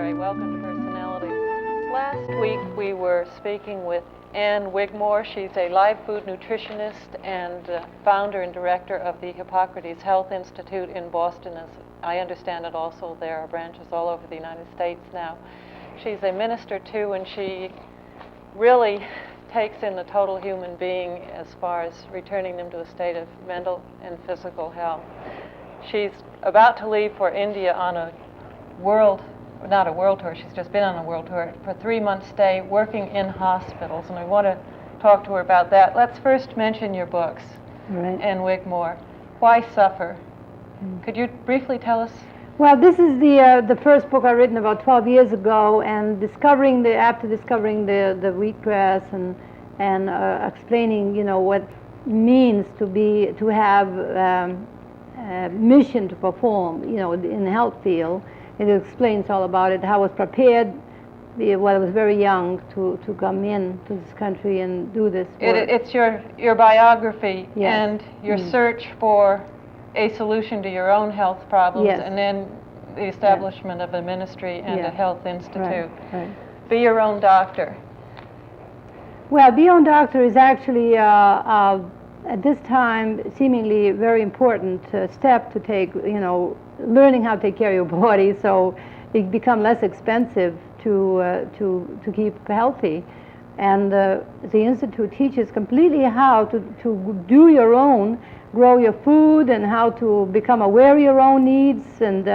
Gray. Welcome to Personalities. Last week we were speaking with Ann Wigmore. She's a live food nutritionist and founder and director of the Hippocrates Health Institute in Boston. As I understand it, also there are branches all over the United States now. She's a minister too, and she really takes in the total human being as far as returning them to a state of mental and physical health. She's about to leave for India on a not a world tour, she's just been on a world tour for a 3-month stay working in hospitals, and I want to talk to her about that. Let's first mention your books. Right. Ann Wigmore, Why Suffer? Could you briefly tell us? Well, this is the first book I written about 12 years ago, and after discovering the wheatgrass and explaining, what it means to have a mission to perform, in the health field. It explains all about it, how I was prepared when I was very young to come in to this country and do this work. It's your biography. Yes. And your search for a solution to your own health problems, Yes. and then the establishment of a ministry and a health institute. Right. Be your own doctor. Well, be your own doctor is actually, at this time, seemingly a very important step to take, learning how to take care of your body so it become less expensive to keep healthy. And the Institute teaches completely how to do your own, grow your food, and how to become aware of your own needs. And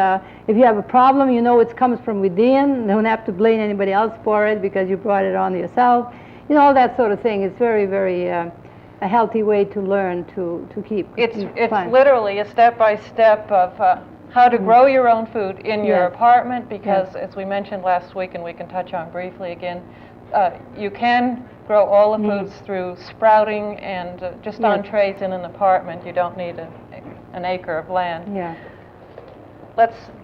if you have a problem, it comes from within. You don't have to blame anybody else for it because you brought it on yourself. All that sort of thing. It's very, very a healthy way to learn to keep. It's literally a step-by-step of how to grow your own food in your apartment, because as we mentioned last week, and we can touch on briefly again, you can grow all the foods through sprouting and just on trays in an apartment. You don't need an acre of land. Yeah.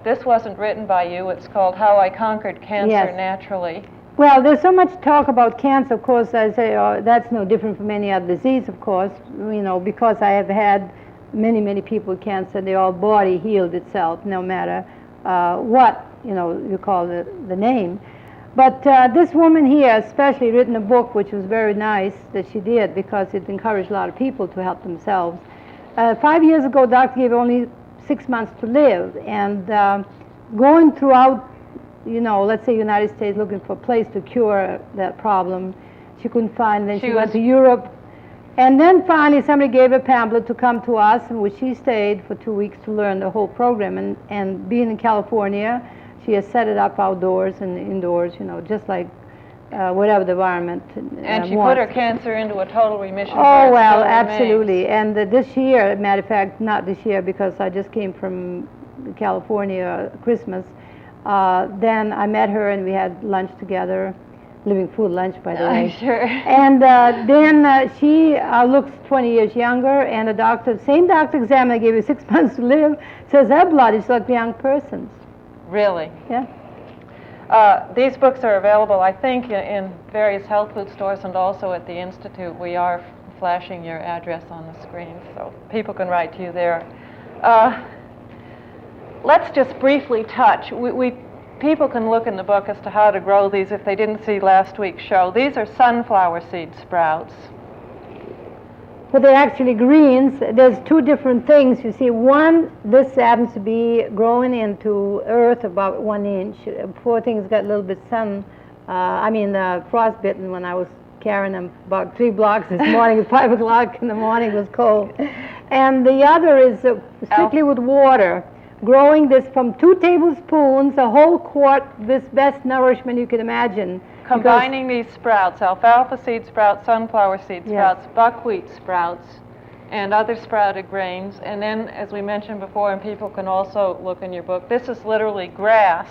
This wasn't written by you. It's called How I Conquered Cancer Naturally. Well, there's so much talk about cancer, of course. I say that's no different from any other disease, of course, because I have had many, many people with cancer. Their whole body healed itself, no matter what, you call the name. But this woman here especially written a book which was very nice that she did, because it encouraged a lot of people to help themselves. 5 years ago, doctor gave only 6 months to live, and going throughout, let's say United States, looking for a place to cure that problem, she couldn't find. Then she went to Europe, and then finally somebody gave a pamphlet to come to us, in which she stayed for 2 weeks to learn the whole program. And being in California, she has set it up outdoors and indoors, just like whatever the environment And she wants. put her cancer into a total remission. Oh, well, absolutely. And this year, matter of fact, not this year, because I just came from California Christmas, then I met her and we had lunch together, living food lunch, by the way. Sure. And then she looks 20 years younger, and the same doctor exam that gave her 6 months to live, says her blood is like a young person's. Really? Yeah. These books are available, I think, in various health food stores, and also at the Institute. We are flashing your address on the screen, so people can write to you there. Let's just briefly touch. People can look in the book as to how to grow these if they didn't see last week's show. These are sunflower seed sprouts. But they're actually greens. There's two different things. You see, one, this happens to be growing into earth about 1 inch. Poor things got a little bit frostbitten when I was carrying them about 3 blocks this morning at 5 o'clock in the morning. It was cold. And the other is strictly with water. Growing this from 2 tablespoons, a whole quart, this best nourishment you can imagine. Combining these sprouts, alfalfa seed sprouts, sunflower seed sprouts, buckwheat sprouts, and other sprouted grains. And then, as we mentioned before, and people can also look in your book, this is literally grass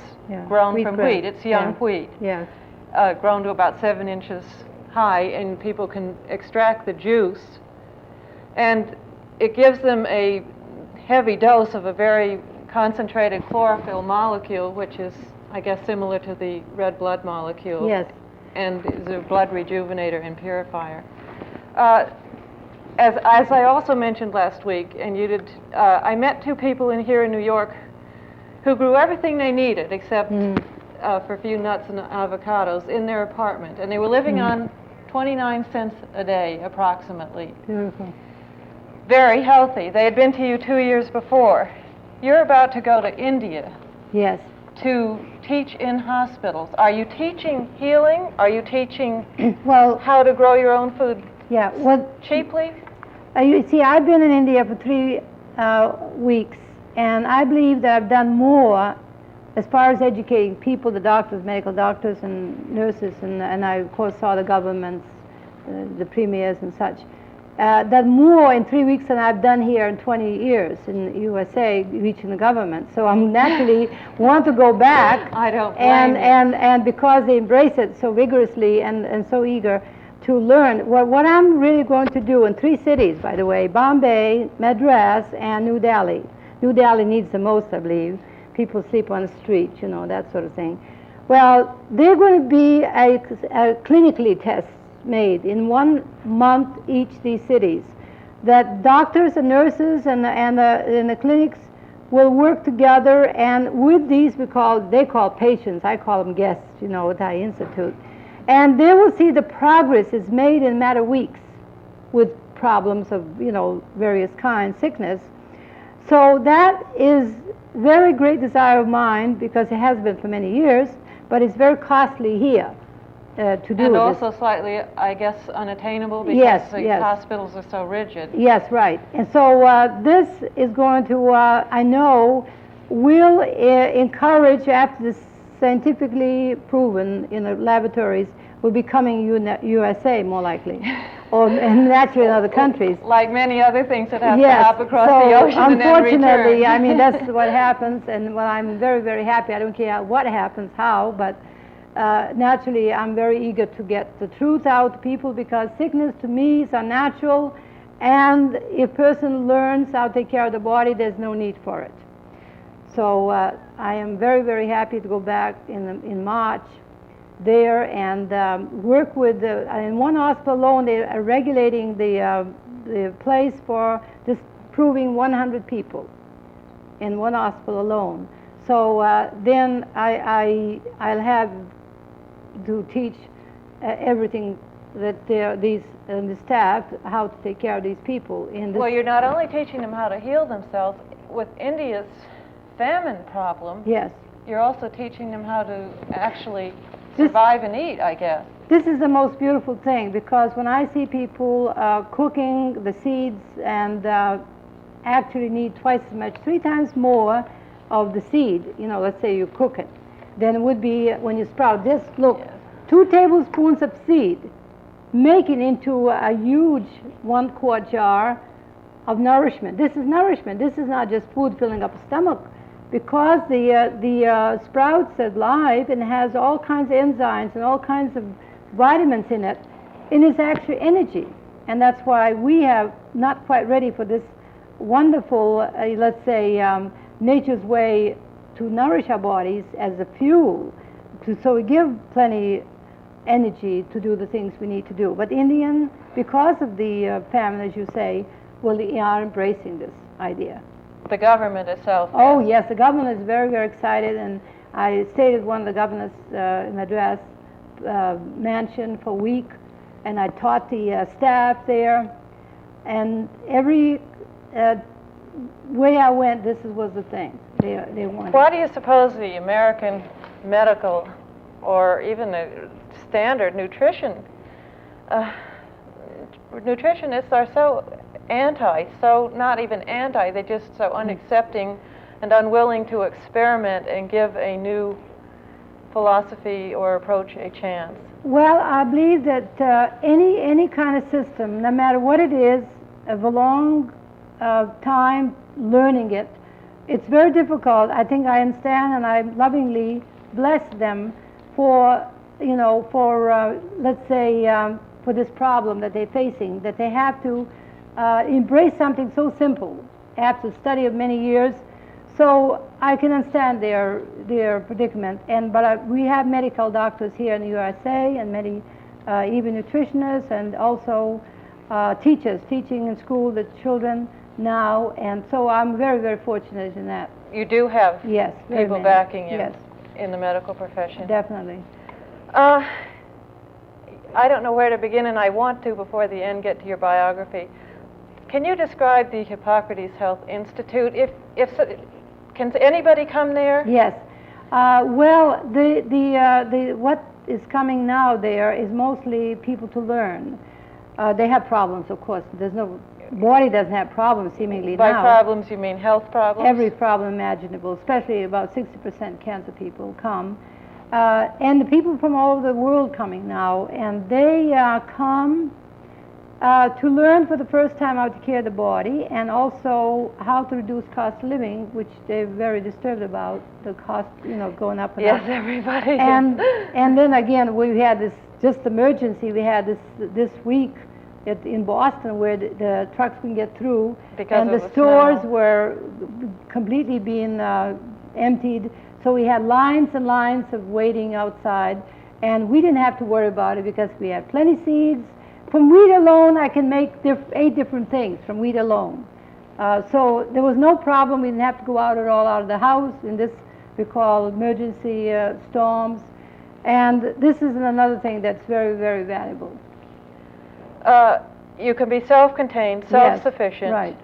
grown from wheat. It's young wheat, grown to about 7 inches high, and people can extract the juice. And it gives them a heavy dose of a very concentrated chlorophyll molecule, which is, I guess, similar to the red blood molecule. Yes. And is a blood rejuvenator and purifier. As I also mentioned last week, and you did, I met 2 people here in New York who grew everything they needed except for a few nuts and avocados in their apartment, and they were living on 29 cents a day, approximately. Beautiful. Very healthy. They had been to you 2 years before. You're about to go to India Yes. to teach in hospitals. Are you teaching healing? Are you teaching Well, how to grow your own food yeah. Well, cheaply? you see, I've been in India for 3 weeks, and I believe that I've done more as far as educating people, the doctors, medical doctors and nurses, and I, of course, saw the governments, the premiers and such. Done more in 3 weeks than I've done here in 20 years in the USA, reaching the government. So I'm naturally want to go back. I don't blame you. And because they embrace it so vigorously and so eager to learn. What I'm really going to do in 3 cities, by the way, Bombay, Madras, and New Delhi. New Delhi needs the most, I believe. People sleep on the street, you know, that sort of thing. Well, they're going to be a clinically test made in 1 month each, these cities, that doctors and nurses and the clinics will work together, and with these they call patients, I call them guests, you know, at the Institute, and they will see the progress is made in a matter of weeks with problems of, you know, various kinds, sickness. So that is very great desire of mine, because it has been for many years, but it's very costly here. To do and this. also slightly, I guess, unattainable because Yes, the yes. hospitals are so rigid. Yes, right. And so this is going to, I know, will encourage, after this scientifically proven in the laboratories, will be coming USA more likely, or naturally in other countries. Like many other things that have Yes, to hop across so the ocean and then return. unfortunately, I mean, that's what happens, and well, I'm very, very happy. I don't care what happens, how, but naturally, I'm very eager to get the truth out to people, because sickness to me is unnatural, and if a person learns how to take care of the body, there's no need for it. So I am very, very happy to go back in March there and work with, in one hospital alone, they are regulating the place for just proving 100 people in one hospital alone. So then I'll have to teach everything that the staff, how to take care of these people. Well, you're not only teaching them how to heal themselves with India's famine problem. Yes. You're also teaching them how to actually survive and eat, I guess. This is the most beautiful thing, because when I see people cooking the seeds and actually need twice as much, 3 times more of the seed, you know, let's say you cook it, than it would be when you sprout. Just look, Yes. 2 tablespoons of seed, make it into a huge 1-quart jar of nourishment. This is nourishment. This is not just food filling up a stomach, because the sprouts are live and has all kinds of enzymes and all kinds of vitamins in it, and it's actually energy. And that's why we have not quite ready for this wonderful, let's say, nature's way to nourish our bodies as a fuel, so we give plenty energy to do the things we need to do. But Indian, because of the famine, as you say, well, they are embracing this idea. The government itself. Oh, yes, the government is very, very excited, and I stayed at one of the governor's Madras mansion for a week, and I taught the staff there, and every way I went, this was the thing they wanted. Why do you suppose the American medical, or even the standard nutritionists are so not even anti, they're just so unaccepting and unwilling to experiment and give a new philosophy or approach a chance? Well, I believe that any kind of system, no matter what it is, of a long time learning it, it's very difficult. I think I understand, and I lovingly bless them for, you know, for let's say, for this problem that they're facing, that they have to embrace something so simple after study of many years. So I can understand their predicament. But we have medical doctors here in the USA, and many even nutritionists, and also teachers teaching in school the children now. And so I'm very, very fortunate in that. You do have Yes, very people many. backing you. Yes. in the medical profession. Definitely. I don't know where to begin, and I want to, before the end, get to your biography. Can you describe the Hippocrates Health Institute? Can anybody come there? Yes. Well, what is coming now there is mostly people to learn. They have problems, of course. Body doesn't have problems seemingly By now. By problems, you mean health problems? Every problem imaginable, especially about 60% cancer people come. And the people from all over the world coming now, and they come to learn for the first time how to care the body, and also how to reduce cost of living, which they're very disturbed about, the cost, going up and yes, up. Yes, everybody. And then again, we had this just emergency. We had this week in Boston where the trucks couldn't get through, because and the stores were completely being emptied. So we had lines and lines of waiting outside, and we didn't have to worry about it because we had plenty seeds. From wheat alone, I can make 8 different things from wheat alone. So there was no problem. We didn't have to go out at all out of the house in this we call emergency storms. And this is another thing that's very, very valuable. You can be self-contained, self-sufficient. Yes, right.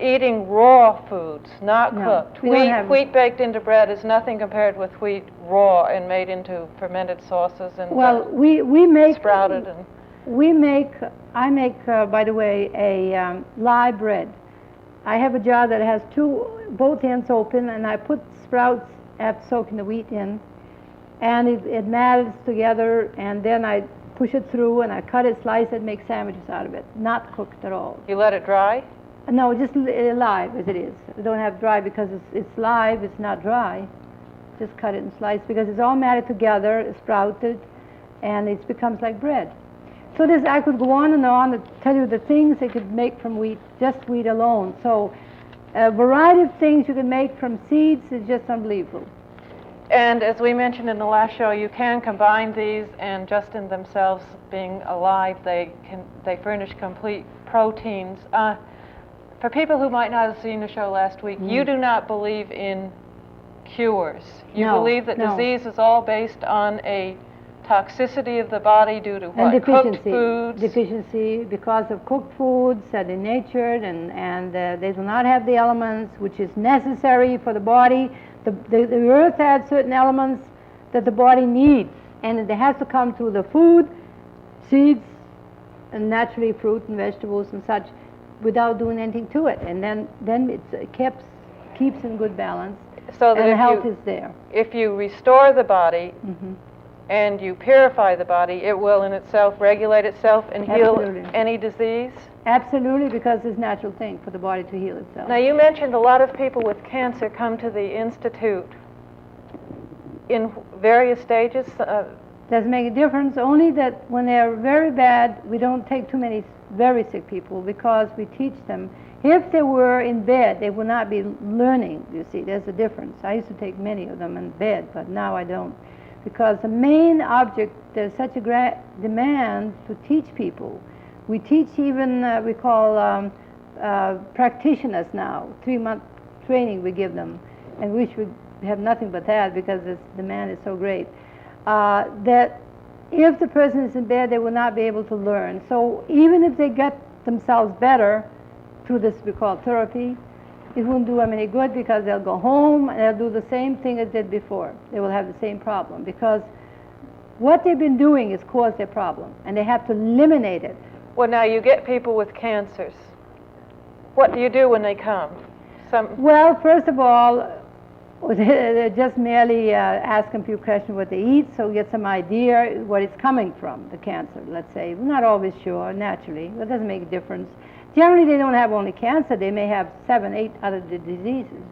Eating raw foods, not cooked. Wheat baked into bread is nothing compared with wheat raw and made into fermented sauces and we make sprouted and. I make, by the way, a live bread. I have a jar that has both ends open, and I put sprouts after soaking the wheat in, and it melts together, and then I push it through, and I cut it, slice it, make sandwiches out of it, not cooked at all. You let it dry? No, just live as it is. You don't have dry because it's live, it's not dry. Just cut it and slice because it's all matted together, sprouted, and it becomes like bread. So I could go on to tell you the things they could make from wheat, just wheat alone. So a variety of things you can make from seeds is just unbelievable. And as we mentioned in the last show, you can combine these, and just in themselves being alive, they furnish complete proteins. For people who might not have seen the show last week, you do not believe in cures. You believe that disease is all based on a toxicity of the body due to what? And deficiency. Cooked foods? Deficiency because of cooked foods that are natured, and they do not have the elements which is necessary for the body. The earth has certain elements that the body needs, and it has to come through the food, seeds, and naturally fruit and vegetables and such, without doing anything to it. And then it keeps in good balance, so that and the health is there. If you restore the body, and you purify the body, it will in itself regulate itself and heal any disease? Absolutely, because it's a natural thing for the body to heal itself. Now, you mentioned a lot of people with cancer come to the Institute in various stages. Doesn't make a difference, only that when they're very bad, we don't take too many very sick people because we teach them. If they were in bed, they would not be learning, you see. There's a difference. I used to take many of them in bed, but now I don't. Because the main object, there's such a great demand to teach people. We teach even, we call practitioners now, 3-month training we give them, and wish we have nothing but that because this demand is so great. That if the person is in bed, they will not be able to learn. So even if they get themselves better through this we call therapy, it won't do them any good because they'll go home and they'll do the same thing as they did before. They will have the same problem because what they've been doing has caused their problem, and they have to eliminate it. Well, now you get people with cancers. What do you do when they come? Well, first of all, they just merely ask them a few questions what they eat, so we get some idea what it's coming from, the cancer, let's say. We're not always sure, naturally. That doesn't make a difference. Generally, they don't have only cancer. They may have 7, 8 other diseases,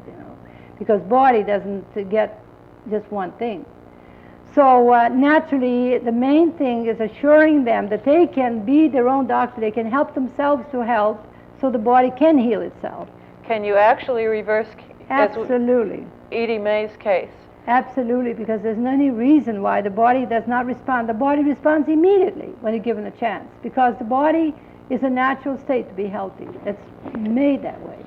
because body doesn't get just one thing. So naturally, the main thing is assuring them that they can be their own doctor. They can help themselves to health so the body can heal itself. Can you actually reverse? Absolutely. Edie May's case. Absolutely, because there's no any reason why the body does not respond. The body responds immediately when you're given a chance, because the body is a natural state to be healthy. It's made that way.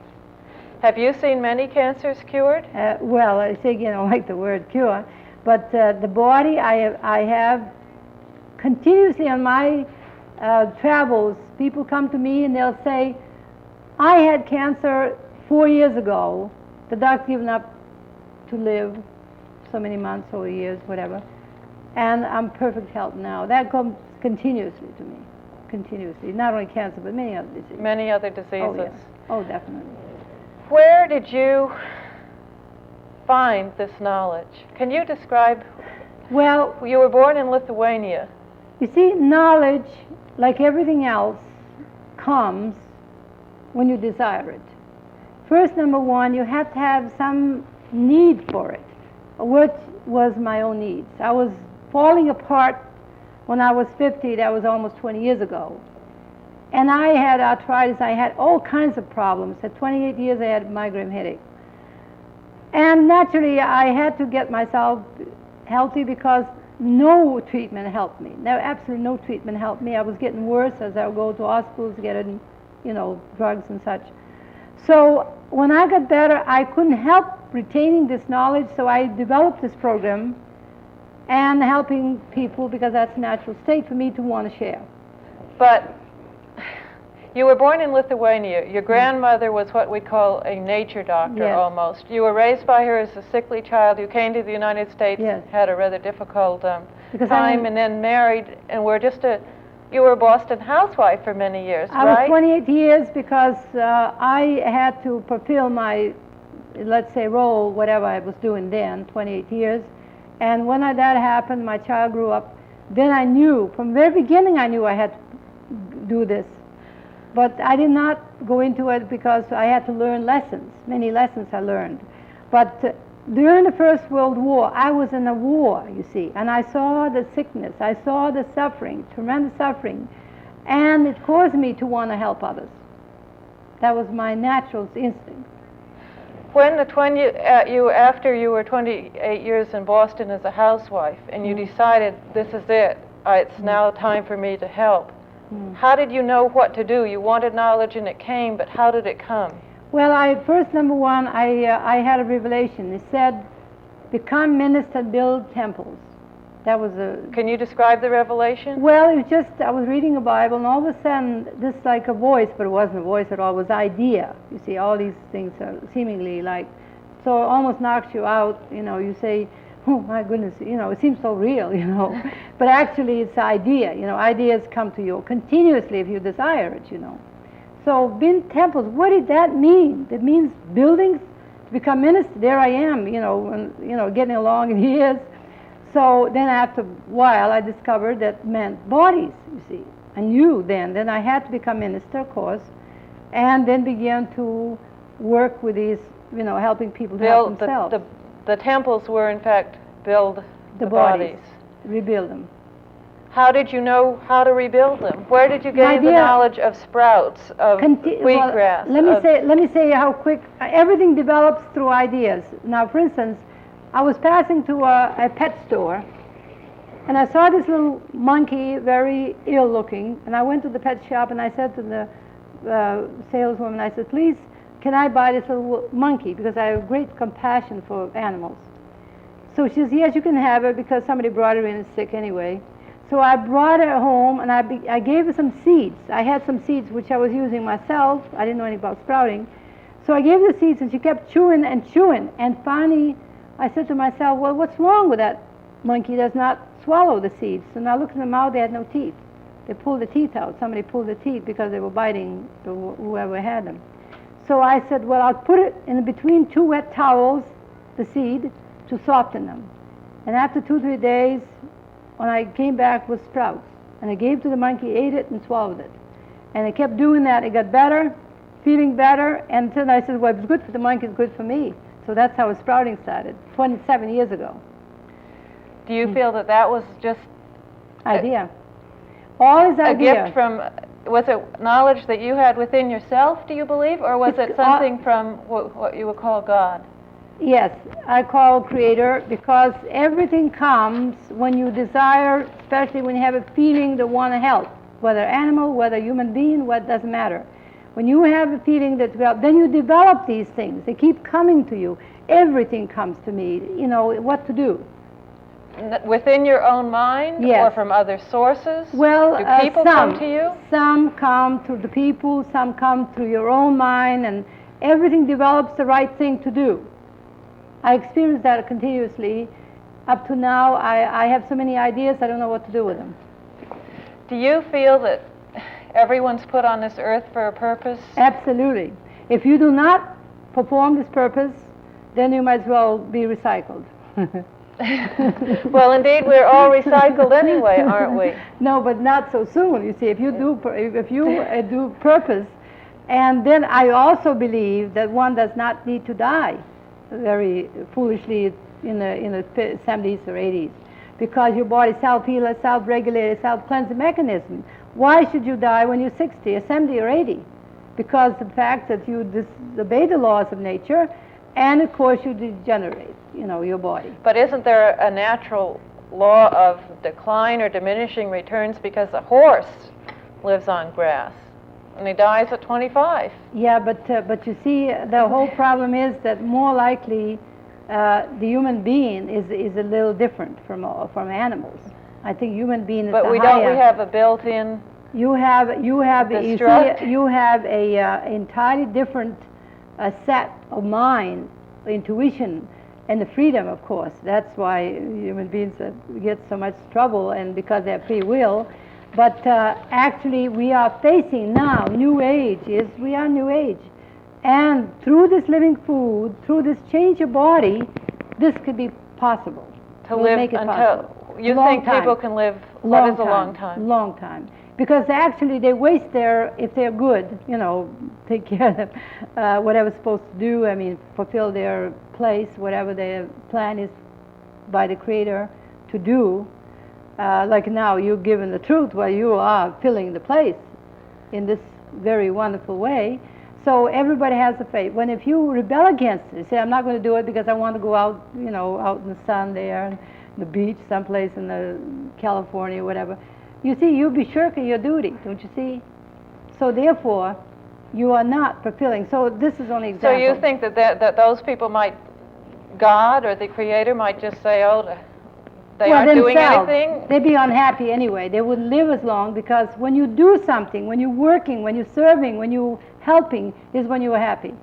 Have you seen many cancers cured? Well, I say, you know, like the word cure, but the body, I have continuously on my travels, people come to me and they'll say, I had cancer 4 years ago. The doctor's given up to live so many months or years, whatever, and I'm perfect health now. That comes continuously to me, continuously. Not only cancer, but many other diseases. Many other diseases. Oh, yes. Oh, definitely. Where did you find this knowledge? Can you describe? Well, You were born in Lithuania. you see, knowledge, like everything else, comes when you desire it. First, number one, you have to have some need for it, which was my own needs. I was falling apart when I was 50. That was almost 20 years ago. And I had arthritis. I had all kinds of problems. At 28 years, I had a migraine headache. And naturally, I had to get myself healthy because no treatment helped me. No, absolutely no treatment helped me. I was getting worse as I would go to hospitals, getting, you know, drugs and such. So when I got better, I couldn't help retaining this knowledge, so I developed this program and helping people because that's a natural state for me to want to share. But you were born in Lithuania. Your grandmother was what we call a nature doctor, Yes. almost. You were raised by her as a sickly child. You came to the United States, Yes. had a rather difficult Because time, and then married, and you were a Boston housewife for many years, I right? was 28 years because I had to fulfill my, let's say, role, whatever I was doing then, 28 years. And when that happened, my child grew up, then I knew, from the very beginning I knew I had to do this. But I did not go into it because I had to learn lessons, many lessons I learned. But during the First World War, I was in a war, you see, and I saw the sickness, I saw the suffering, tremendous suffering, and it caused me to want to help others. That was my natural instinct. When after you were 28 years in Boston as a housewife, and you decided, this is it, it's now time for me to help, how did you know what to do? You wanted knowledge and it came, but how did it come? Well, first, number one, I had a revelation. It said, become minister, build temples. That was a... Can you describe the revelation? Well, it was just, I was reading a Bible, and all of a sudden, this like a voice, but it wasn't a voice at all, it was idea. You see, all these things are seemingly like, so it almost knocks you out, you know, you say, oh my goodness, you know, it seems so real, you know. But actually, it's idea, you know, ideas come to you continuously if you desire it, you know. So, build temples, what did that mean? It means buildings, to become minister. There I am, you know, and, you know, getting along in years. So then after a while, I discovered that meant bodies, you see. I knew then I had to become minister, of course, and then began to work with these, you know, helping people to help themselves. The temples were, in fact, build the bodies. Rebuild them. How did you know how to rebuild them? Where did you gain the knowledge of sprouts, of wheatgrass? Let me say how quick everything develops through ideas. Now, for instance, I was passing to a pet store, and I saw this little monkey, very ill-looking, and I went to the pet shop and I said to the saleswoman, I said, please, can I buy this little monkey? Because I have great compassion for animals. So she says, yes, you can have it because somebody brought her in sick anyway. So I brought her home and I gave her some seeds. I had some seeds which I was using myself. I didn't know anything about sprouting. So I gave her the seeds and she kept chewing and chewing. And finally, I said to myself, well, what's wrong with that monkey? Does not swallow the seeds. So now I looked in the mouth, they had no teeth. They pulled the teeth out. Somebody pulled the teeth because they were biting whoever had them. So I said, well, I'll put it in between two wet towels, the seed, to soften them. And after 2-3 days, when I came back with sprouts, and I gave to the monkey, ate it, and swallowed it. And I kept doing that. It got better, feeling better, and then I said, well, if it's good for the monkey, it's good for me. So that's how sprouting started, 27 years ago. Do you feel that was just idea? All is idea. A gift from, was it knowledge that you had within yourself, do you believe, or was it something from what you would call God? Yes, I call Creator because everything comes when you desire, especially when you have a feeling to want to help, whether animal, whether human being, what doesn't matter. When you have a feeling that, well, then you develop these things. They keep coming to you. Everything comes to me, you know, what to do. Within your own mind? Yes. Or from other sources? Well, do people some come to you? Some come through the people, some come through your own mind, and everything develops the right thing to do. I experience that continuously. Up to now, I have so many ideas, I don't know what to do with them. Do you feel that everyone's put on this earth for a purpose? Absolutely. If you do not perform this purpose, then you might as well be recycled. Well, indeed, we're all recycled anyway, aren't we? No, but not so soon. You see, if you do do purpose, and then I also believe that one does not need to die very foolishly in the 70s or 80s, because your body self-heals, self-regulated, self-cleansing mechanism. Why should you die when you're 60 or 70 or 80? Because the fact that you disobey the laws of nature, and of course you degenerate, you know, your body. But isn't there a natural law of decline or diminishing returns, because a horse lives on grass and he dies at 25? Yeah, but you see, the whole problem is that more likely the human being is a little different from animals. I think human being is but we have a built-in you have a entirely different set of mind, intuition, and the freedom, of course. That's why human beings get so much trouble, and because they have free will. But actually, we are facing now new age. We are new age, and through this living food, through this change of body, this could be possible. Make it possible. You think people can live? What is a long time? Long time. Because actually they waste if they're good, you know, take care of them, whatever's supposed to do, I mean, fulfill their place, whatever their plan is by the Creator to do. Like now, you're given the truth, while you are filling the place in this very wonderful way. So everybody has a faith. If you rebel against it, say, I'm not going to do it because I want to go out, you know, out in the sun there, and the beach, someplace in California, whatever. You see, you'll be shirking your duty, don't you see? So therefore, you are not fulfilling. So this is only example. So you think that those people might, God or the Creator might just say, oh, they aren't doing anything? They'd be unhappy anyway. They wouldn't live as long, because when you do something, when you're working, when you're serving, when you're helping, is when you are happy.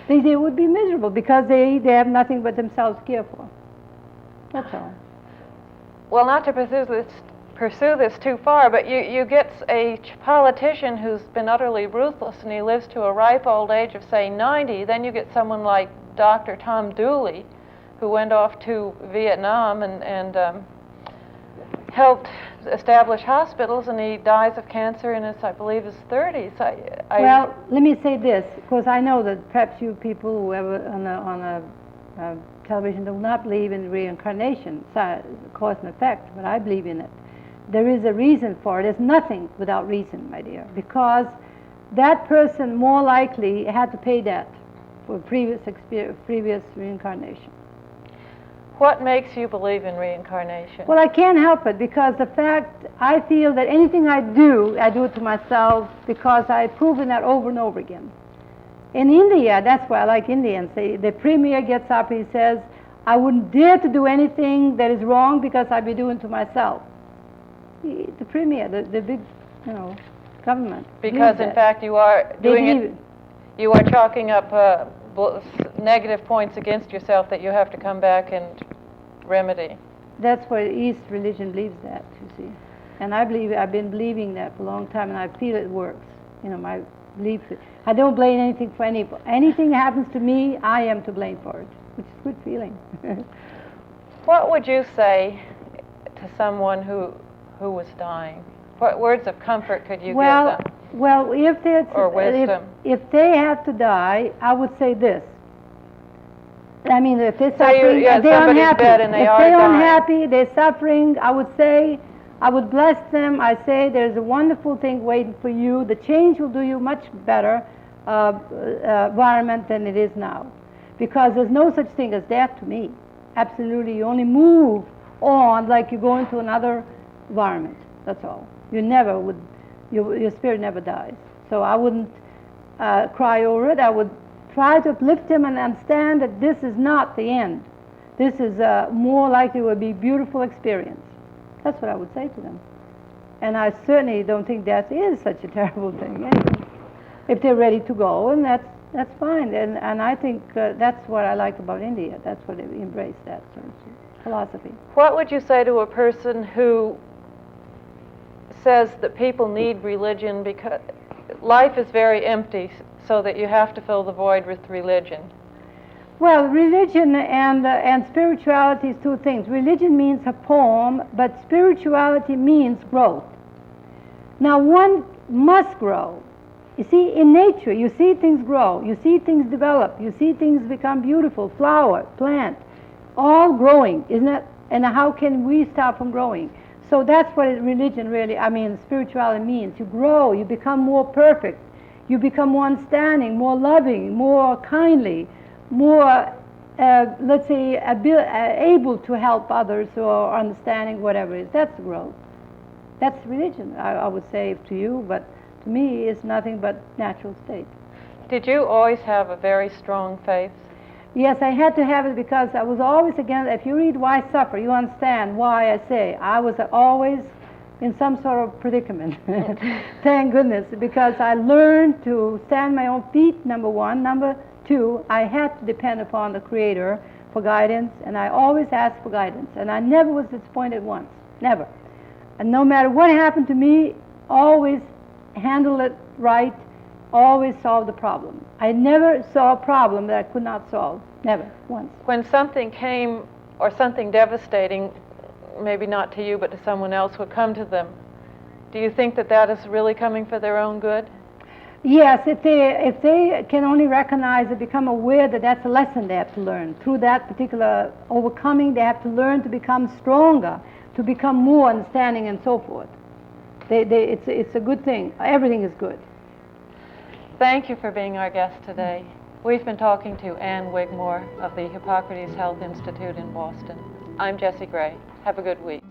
They would be miserable because they have nothing but themselves to care for. That's all. Well, not to pursue this too far, but you get a politician who's been utterly ruthless and he lives to a ripe old age of, say, 90. Then you get someone like Dr. Tom Dooley, who went off to Vietnam and helped establish hospitals, and he dies of cancer in I believe his 30s. Well, let me say this, because I know that perhaps you people, whoever on a television, do not believe in reincarnation, cause and effect, but I believe in it. There is a reason for it. There's nothing without reason, my dear, because that person more likely had to pay that for previous reincarnation. What makes you believe in reincarnation? Well, I can't help it, because the fact, I feel that anything I do it to myself, because I've proven that over and over again. In India, that's why I like Indians. The premier gets up and he says, I wouldn't dare to do anything that is wrong because I'd be doing it to myself. The premier, the big, you know, government. Because in fact you are doing it. You are chalking up negative points against yourself that you have to come back and remedy. That's where East religion believes that, you see. And I've been believing that for a long time, and I feel it works. You know, my belief. I don't blame anything for anybody. Anything happens to me, I am to blame for it, which is a good feeling. What would you say to someone who was dying? What words of comfort could you give them? Well, or wisdom? If they have to die, I would say this. I mean, if they're suffering, they're unhappy. Unhappy, they're suffering, I would bless them. I say there's a wonderful thing waiting for you. The change will do you much better environment than it is now. Because there's no such thing as death to me. Absolutely. You only move on like you go into another environment. That's all. You never would, your spirit never dies. So I wouldn't cry over it. I would try to uplift him and understand that this is not the end. This is more likely will be a beautiful experience. That's what I would say to them. And I certainly don't think death is such a terrible thing. Anyway, if they're ready to go, and that's fine. And I think that's what I like about India. That's what they embrace, that sort of philosophy. What would you say to a person who says that people need religion because life is very empty, so that you have to fill the void with religion? Well, religion and spirituality is two things. Religion means a poem, but spirituality means growth. Now, one must grow. You see, in nature, you see things grow, you see things develop, you see things become beautiful, flower, plant, all growing, isn't it? And how can we stop from growing? So that's what religion really, spirituality means. You grow, you become more perfect, you become more understanding, more loving, more kindly, more, let's say, able to help others or understanding whatever it is. That's growth. That's religion, I would say to you, but to me it's nothing but natural state. Did you always have a very strong faith? Yes, I had to have it because I was always against, if you read Why Suffer, you understand why I say I was always in some sort of predicament. Thank goodness, because I learned to stand on my own feet, number one. Number two, I had to depend upon the Creator for guidance, and I always asked for guidance, and I never was disappointed once, never. And no matter what happened to me, always handle it right, always solve the problem. I never saw a problem that I could not solve, never, once. When something came, or something devastating, maybe not to you but to someone else, would come to them, do you think that that is really coming for their own good? Yes, if they can only recognize and become aware that that's a lesson they have to learn. Through that particular overcoming, they have to learn to become stronger, to become more understanding and so forth. It's a good thing. Everything is good. Thank you for being our guest today. We've been talking to Ann Wigmore of the Hippocrates Health Institute in Boston. I'm Jessie Gray. Have a good week.